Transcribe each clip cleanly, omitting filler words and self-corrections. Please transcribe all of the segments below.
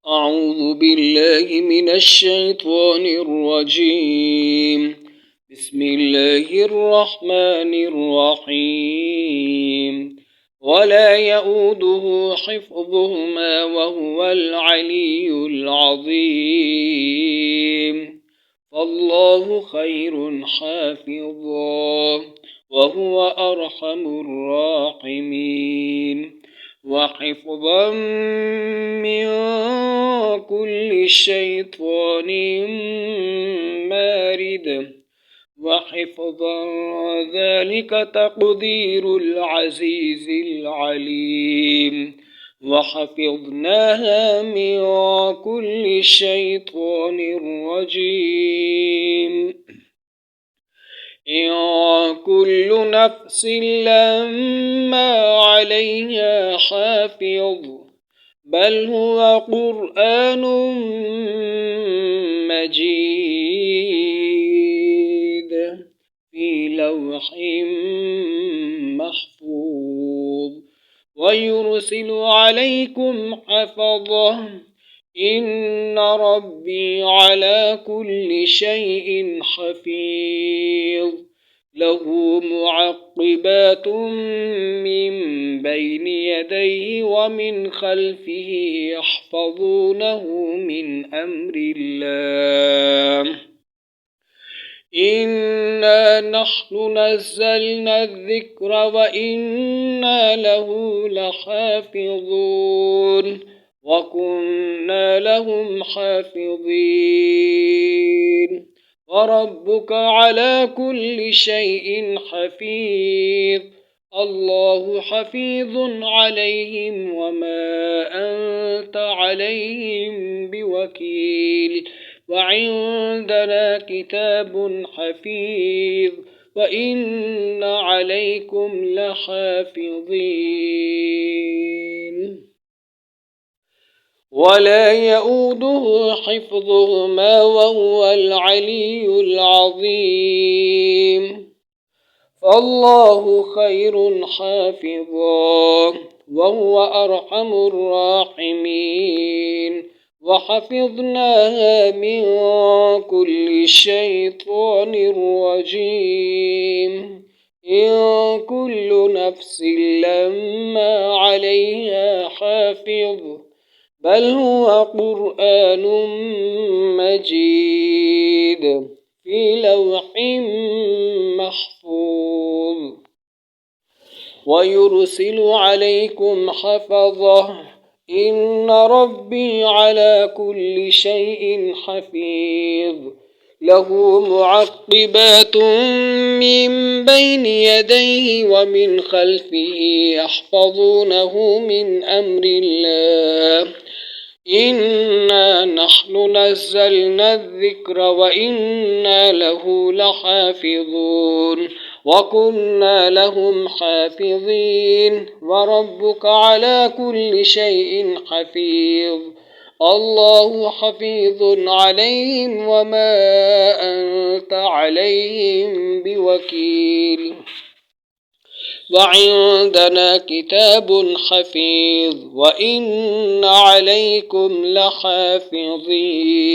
أعوذ بالله من الشيطان الرجيم. بسم الله الرحمن الرحيم. ولا يؤوده حفظهما وهو العلي العظيم. فالله خير حافظا وهو أرحم الراحمين. وحفظا من كل شيطان مارد. وحفظا ذلك تقدير العزيز العليم. وحفظناها من كل شيطان رجيم. إن كل نفس لما عليها حافظ بل هو قرآن مجيد في لوح محفوظ. ويرسل عليكم حفظه إن ربي على كل شيء حفيظ. له معقبات من بين يديه ومن خلفه يحفظونه من أمر الله. إنا نحن نزلنا الذكر وإنا له لحافظون وكنا لهم حافظين. وربك على كل شيء حفيظ. الله حفيظ عليهم وما أنت عليهم بوكيل. وعندنا كتاب حفيظ وإن عليكم لحافظين. ولا يؤوده حفظهما وهو العلي العظيم. فالله خير حافظا وهو أرحم الراحمين. وحفظناها من كل شيطان رجيم. إن كل نفس لما عليها حافظ بل هو قرآن مجيد في لوح محفوظ. ويرسل عليكم حفظه إن ربي على كل شيء حفيظ. له معقبات من بين يديه ومن خلفه يحفظونه من أمر الله. إنا نحن نزلنا الذكر وإنا له لحافظون وكنا لهم حافظين. وربك على كل شيء حفيظ. الله حفيظ عليهم وما أنت عليهم بوكيل. وعندنا كتاب حفيظ وإن عليكم لحافظين.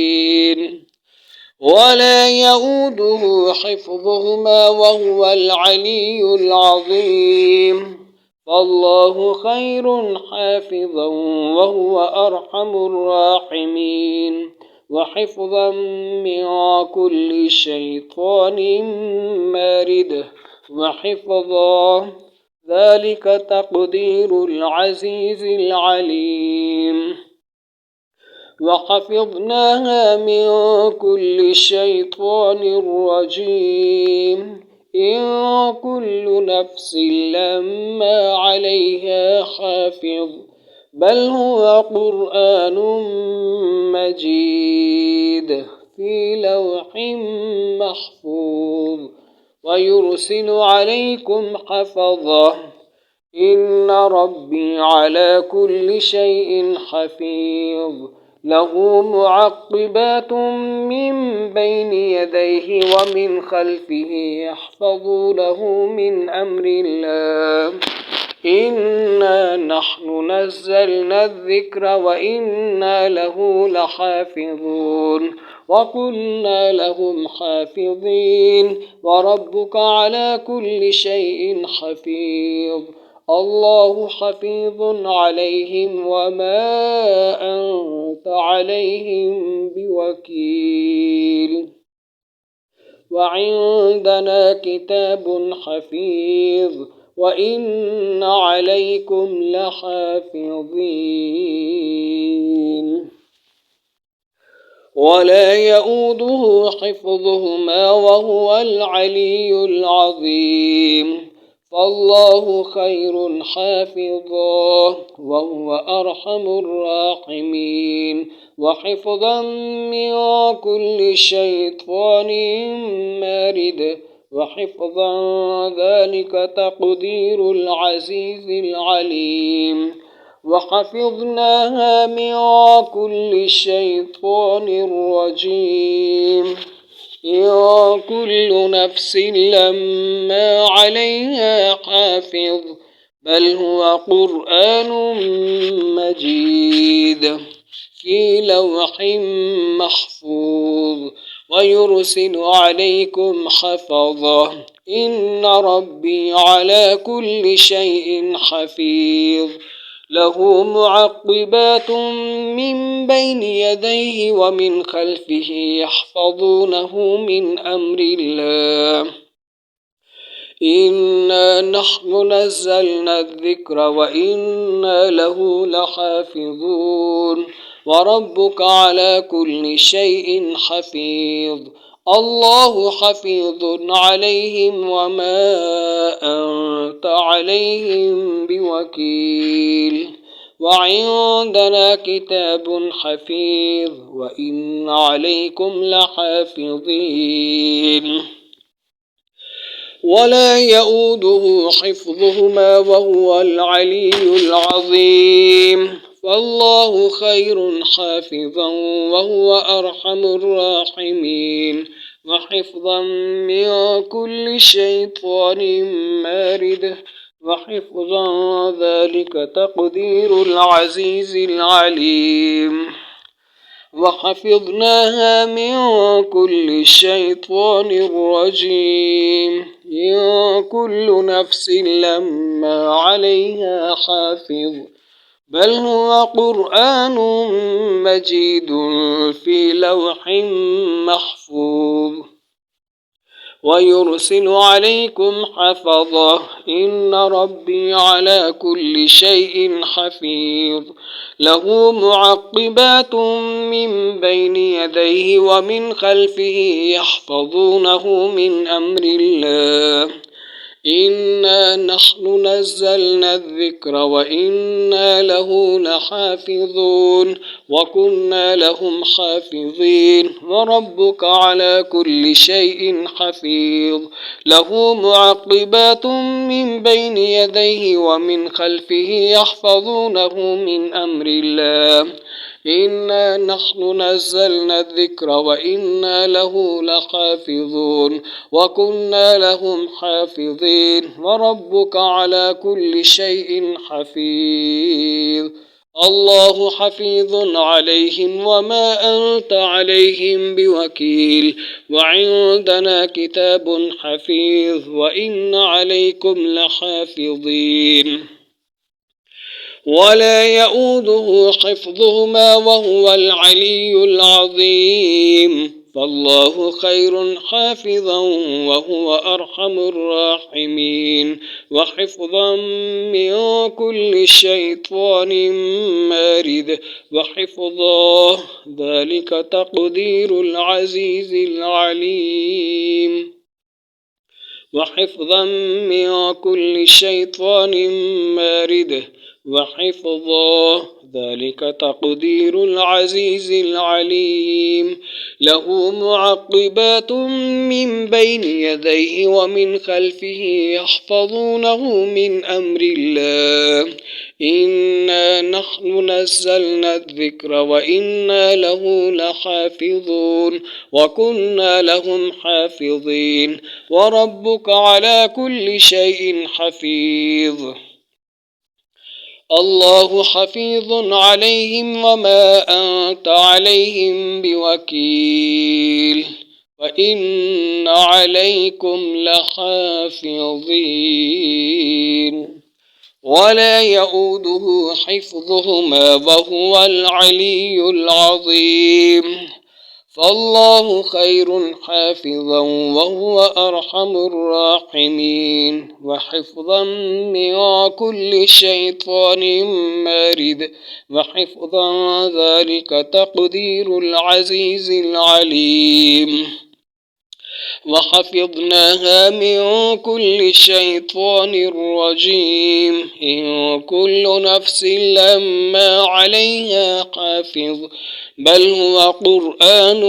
ولا يؤوده حفظهما وهو العلي العظيم. فالله خير حافظا وهو أرحم الراحمين. وحفظا من كل شيطان مارد. وحفظا ذلك تقدير العزيز العليم. وحفظناها من كل شيطان رجيم. إن كل نفس لما عليها حافظ بل هو قرآن مجيد في لوح محفوظ. ويرسل عليكم حفظه إن ربي على كل شيء حفيظ. له معقبات من بين يديه ومن خلفه يحفظونه من أمر الله. إنا نحن نزلنا الذكر وإنا له لحافظون وكنا لهم حافظين وربك على كل شيء حفيظ الله حفيظ عليهم وما أنت عليهم بوكيل وعندنا كتاب حفيظ وإن عليكم لحافظين ولا يؤوده حفظهما وهو العلي العظيم فالله خير حافظا وهو أرحم الراحمين وحفظا من كل شيطان مارد وحفظا ذلك تقدير العزيز العليم وحفظناها من كل شيطان رجيم إن كل نفس لما عليها حافظ بل هو قرآن مجيد في لوح محفوظ ويرسل عليكم حفظة إن ربي على كل شيء حفيظ له معقبات من بين يديه ومن خلفه يحفظونه من أمر الله إنا نحن نزلنا الذكر وإنا له لحافظون وربك على كل شيء حفيظ الله حفيظ عليهم وما أنت عليهم بوكيل وعندنا كتاب حفيظ وإن عليكم لحافظين ولا يؤوده حفظهما وهو العلي العظيم فالله خير حافظا وهو أرحم الراحمين وحفظا من كل شيطان مارد وحفظا ذلك تقدير العزيز العليم وحفظناها من كل شيطان رجيم إن كل نفس لما عليها حافظ بل هو قرآن مجيد في لوح محفوظ ويرسل عليكم حفظة إن ربي على كل شيء حفيظ له معقبات من بين يديه ومن خلفه يحفظونه من أمر الله إنا نحن نزلنا الذكر وإنا له لحافظون وكنا لهم حافظين وربك على كل شيء حفيظ له معقبات من بين يديه ومن خلفه يحفظونه من أمر الله إنا نحن نزلنا الذكر وإنا له لحافظون وكنا لهم حافظين وربك على كل شيء حفيظ الله حفيظ عليهم وما أنت عليهم بوكيل وعندنا كتاب حفيظ وإن عليكم لحافظين ولا يؤوده حفظهما وهو العلي العظيم فالله خير حافظا وهو أرحم الراحمين وحفظا من كل شيطان مارد وحفظا ذلك تقدير العزيز العليم وحفظا من كل شيطان مارد وحفظا ذلك تقدير العزيز العليم له معقبات من بين يديه ومن خلفه يحفظونه من أمر الله إنا نحن نزلنا الذكر وإنا له لحافظون وكنا لهم حافظين وربك على كل شيء حفيظ الله حفيظ عليهم وما أنت عليهم بوكيل وإن عليكم لحافظين ولا يؤوده حفظهما وهو العلي العظيم فالله خير حافظا وهو أرحم الراحمين وحفظا من كل شيطان مارد وحفظا ذلك تقدير العزيز العليم وحفظناها من كل شيطان رجيم إن كل نفس لما عليها حافظ بل هو قرآن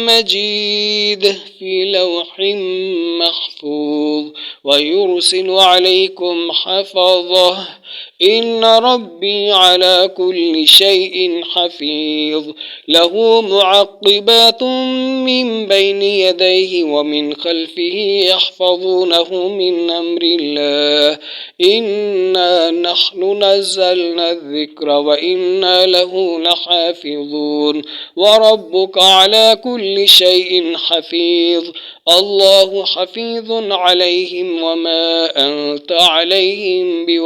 مجيد في لوح محفوظ ويرسل عليكم حفظه إن ربي على كل شيء حفيظ له معقبات من بين يديه ومن خلفه يحفظونه من أمر الله إنا نحن نزلنا الذكر وإنا له لحافظون وربك على كل شيء حفيظ الله حفيظ عليهم وما أنت عليهم بوكيل